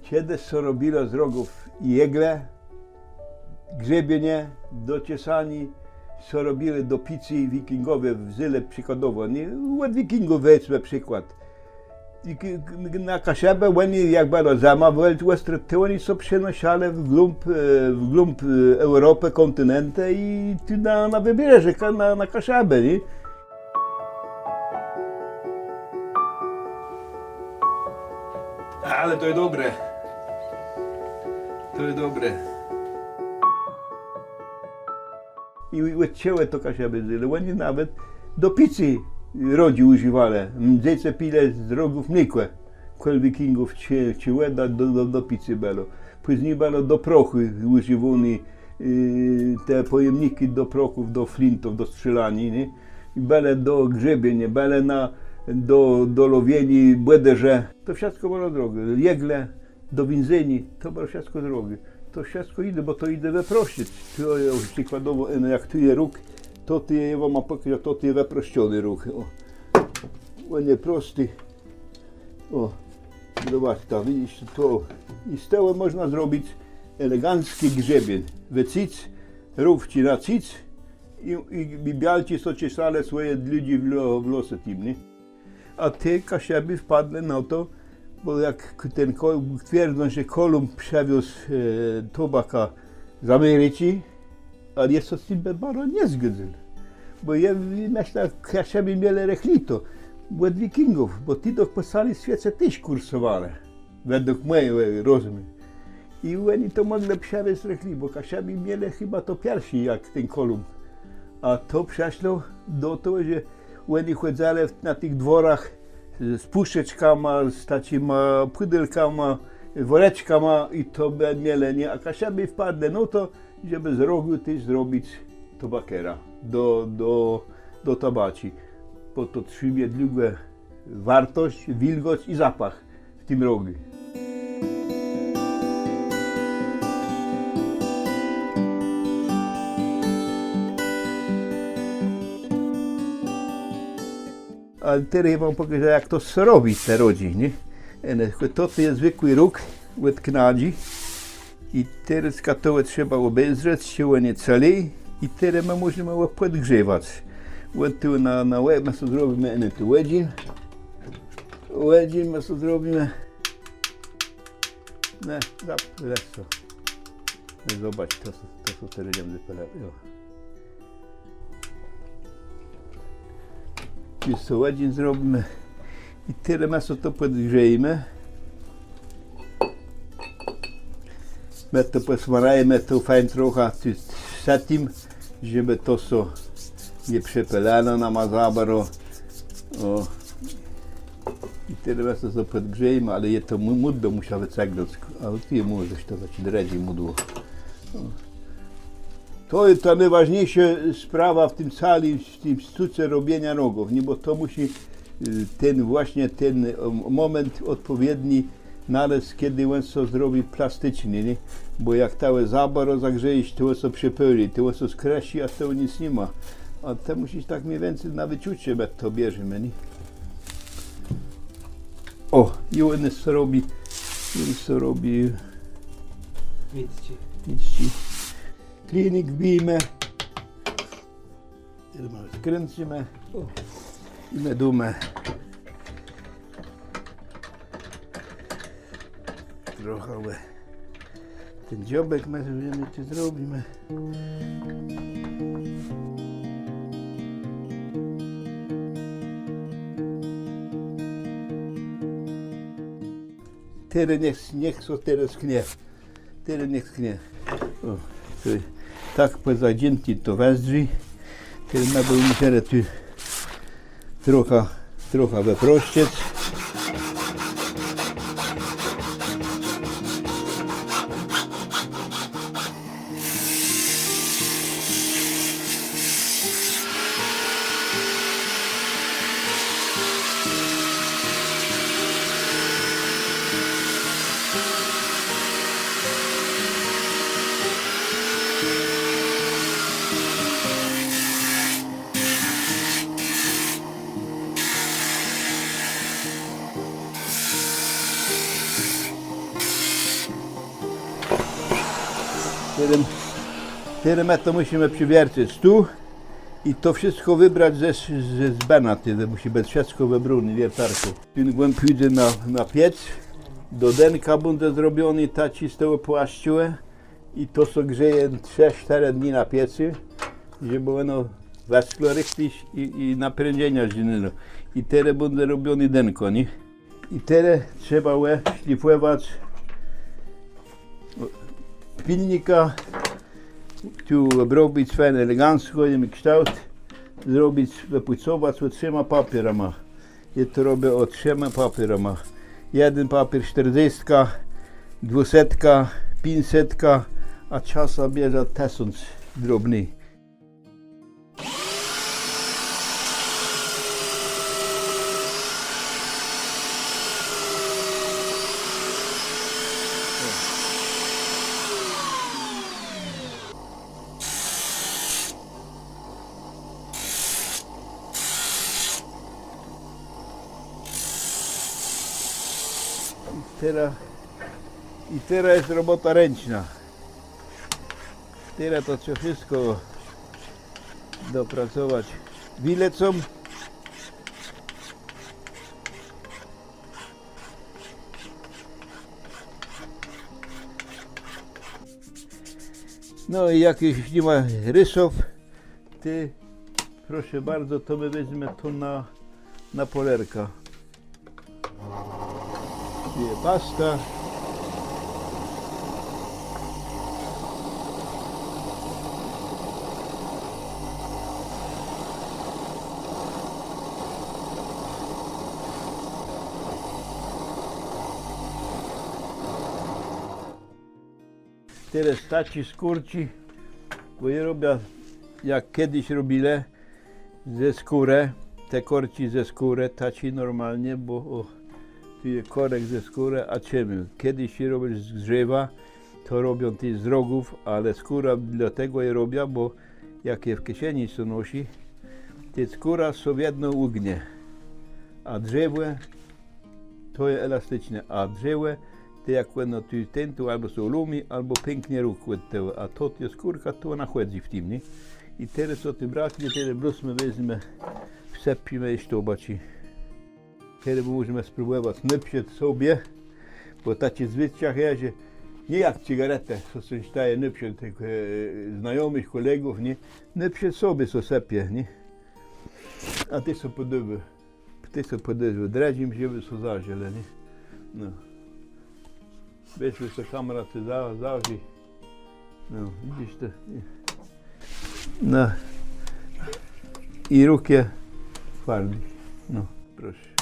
Kiedyś co robilo z rogów jegle, grzebienie, dociesani, co robili do pizzy wikingowie w Zyle przykładowo. Nie? Od wikingów weźmy przykład. Na Kaszebę oni jak bardzo zamawiali, to oni są przenosili w głąb Europy, kontynentu i tu na wybrzeże, na Kaszebę. Nie? Ale to jest dobre. To jest dobre. I odcięły to Kaszeby Zyle. Oni nawet do pizzy rodzi używali. Dzieci pili z rogów mlekłe. Kol wikingów cięły do pizzy było. Później było do prochu używani te pojemniki do prochów, do flintów, do strzelani. Nie? I było do grzebienia, było do lowieni, błederze. To wszystko było drogie. Jegle, do więzieni, to było wszystko drogie. To wszystko idzie, bo to idzie wyprosić. To jest przykładowo, jak tu jest róg, to ty je wam pokażę, to ty jest wyproszczony róg. On jest prosty. O, zobacz tam, widzisz to. I z tego można zrobić elegancki grzebień. Wycic, rówci na cic i bialci co czesali swoje ludzi w losy tym, nie? A te Kaszeby wpadły na to, bo jak ten twierdzą, że Kolumb przewiózł tobaka z Ameryki, ale jest to z tym bardzo nie zgodził. Bo ja myślę, że Kaszeby mieli rechlito od wikingów, bo ci po całym świecie też kursowali, według mojego rozumu. I oni to mogli przewieźć rechli, bo Kaszeby mieli chyba to pierwsi jak ten Kolumb. A to przeszło do tego, że oni chodzili na tych dworach z puszeczkami, z takimi pudelkami, woreczkami i to mieli, nie? A Kaszeby wpadli no to, żeby z rogu też zrobić tobakera do tabaci. Bo to trzyma długą wartość, wilgoć i zapach w tym rogu. Ale teraz wam pokażę, jak to się robi, te rodzi, nie? To jest zwykły róg od knadzi i teraz to trzeba obezrzeć, się nie cali i teraz my możemy go podgrzewać. Tu na łeb my sobie zrobimy tu łedzin my sobie zrobimy. Ne, leczo. Zobacz, to są teraz nie wypala. Czysto łedzin zrobimy i tyle my sobie to podgrzejemy. My to posmarajmy to fajnie trochę z tym, żeby to nie przepalano na mazabaro. I tyle my sobie podgrzejemy, ale je to mudło musiało wycegnąć, ale ty możesz to zacząć redziej mudło. To jest ta najważniejsza sprawa w tym całym sztuce robienia rogów, nie? Bo to musi ten moment odpowiedni naleźć, kiedy on się zrobi plastyczny, nie? Bo jak to zabaro zagrzejesz, to się przepyli, to się skreśli, a to nic nie ma. A to musisz tak mniej więcej na wyczucie to bierzemy, nie? O, i on się robi, widzicie. Klinik wbijmy, skręcimy i medujemy. Trochę ten dziobek my tu zrobimy. Teraz niech się teraz sknie. Teraz niech sknie. Tak pozadzięty to wezdrzy. Teraz my będziemy tu trochę wyprościć. Tyle my to musimy przywiercić tu i to wszystko wybrać ze zbena, tyle musi być wszystko wybrane wiertarką. Ten głęb pójdzie na piec, do denka będzie zrobiony ta czyste płaszczyłę i to co grzeje 3-4 dni na piecy, żeby ono weszło richtig i naprężenia zdzienilo. I teraz będzie robiony denko, nie? I teraz trzeba szlifować pilnika, tu robić fajnie elegancko, kształt, zrobić, wypucować z 3 papierami. Ja to robię od 3 papierami. Jeden papier 40, 200, 500, a czasem bierze 1000 drobny. I teraz jest robota ręczna. Teraz to trzeba wszystko dopracować wilecą. No i jak już nie ma rysów, ty proszę bardzo, to my weźmiemy to na polerka. Pasta. Teraz taci skurci, bo je robię jak kiedyś robile ze skórę, te korci ze skórę, taci normalnie, bo tu jest korek ze skóry, a czemu? Kiedyś się robisz z drzewa, to robią ty z rogów, ale skóra dlatego je robią, bo jak je w kieszeni co nosi, to skóra sobie jedno ugnie, a drzewo to jest elastyczne, a drzewo to jak ono tu tentu albo są lumi, albo pięknie róg, a to jest skórka, to ona chodzi w tym, nie? I teraz co ty braknie, teraz brusmy weźmy, wsepimy i sztobaci. Teraz możemy spróbować nypsieć sobie, bo takie zwyczaj jest, że nie jak cigaretę, co się staje nypsieć tych znajomych, kolegów, nie? Nypsieć sobie, co sepie, nie? A ty są podoby, dredzim, żeby są zażele, nie? No. Wiesz, że kamera ty zaży. No, widzisz to? No. I rukie twardy. No, proszę.